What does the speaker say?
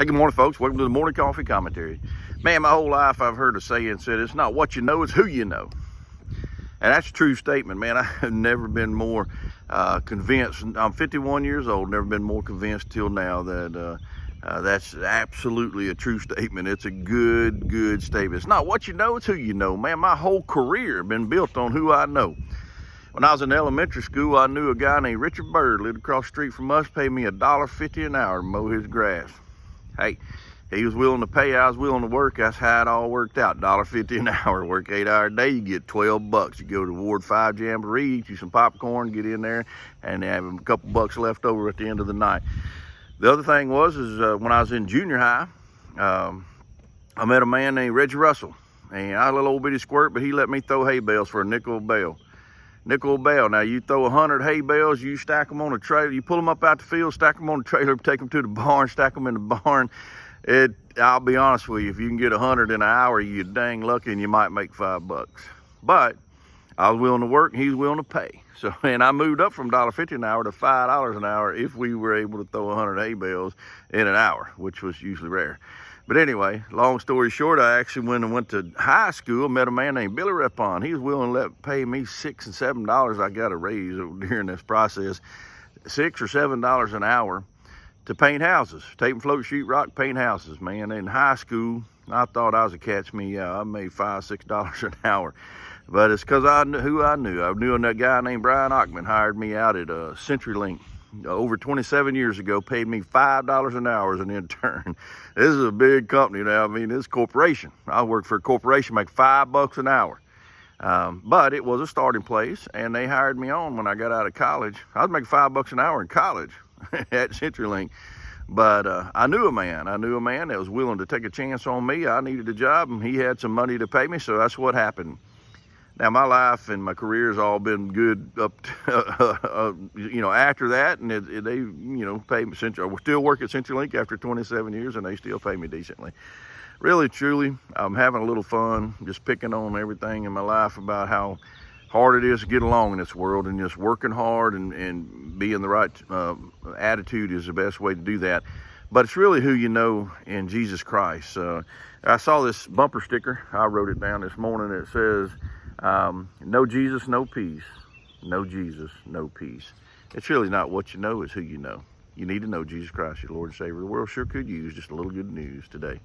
Hey, good morning, folks. Welcome to the Morning Coffee Commentary. Man, my whole life I've heard a saying said, it's not what you know, it's who you know. And that's a true statement, man. I have never been more convinced. I'm 51 years old, never been more convinced till now that that's absolutely a true statement. It's a good statement. It's not what you know, it's who you know. Man, my whole career has been built on who I know. When I was in elementary school, I knew a guy named Richard Bird, lived across the street from us, paid me $1.50 an hour to mow his grass. Hey, he was willing to pay, I was willing to work. That's how it all worked out. $1.50 an hour, work 8 hour a day, you get 12 bucks. You go to Ward 5 Jamboree, eat you some popcorn, get in there, and have a couple bucks left over at the end of the night. The other thing was, when I was in junior high, I met a man named Reggie Russell. And I was a little old bitty squirt, but he let me throw hay bales for a nickel a bale. Nickel a bale. Now you throw 100 hay bales, you stack them on a trailer, you pull them up out the field, stack them on the trailer, take them to the barn, stack them in the barn. I'll be honest with you, if you can get 100 in an hour, you're dang lucky and you might make $5. But I was willing to work and he was willing to pay. So, and I moved up from $1.50 an hour to $5 an hour if we were able to throw 100 hay bales in an hour, which was usually rare. But anyway, long story short, I actually went to high school, met a man named Billy Repon. He was willing to pay me $6 and $7. I got a raise during this process, $6 or $7 an hour to paint houses, tape and float, sheetrock, paint houses, man. In high school, I thought I was a catch me. I made $5, $6 an hour. But it's because I knew who I knew. I knew that guy named Brian Ockman hired me out at CenturyLink over 27 years ago, paid me $5 an hour as an intern. This is a big company now. I mean, this corporation. I worked for a corporation, make $5 an hour. But it was a starting place, and they hired me on when I got out of college. I was making $5 an hour in college at CenturyLink. But I knew a man that was willing to take a chance on me. I needed a job, and he had some money to pay me, so that's what happened. Now, my life and my career has all been good up to, after that, and they, pay me. I still work at CenturyLink after 27 years, and they still pay me decently. Really, truly, I'm having a little fun, just picking on everything in my life about how hard it is to get along in this world, and just working hard and being the right attitude is the best way to do that. But it's really who you know in Jesus Christ. I saw this bumper sticker. I wrote it down this morning. It says, no Jesus, no peace. No Jesus, no peace. It's really not what you know, it's who you know. You need to know Jesus Christ, your Lord and Savior. The world sure could use just a little good news today.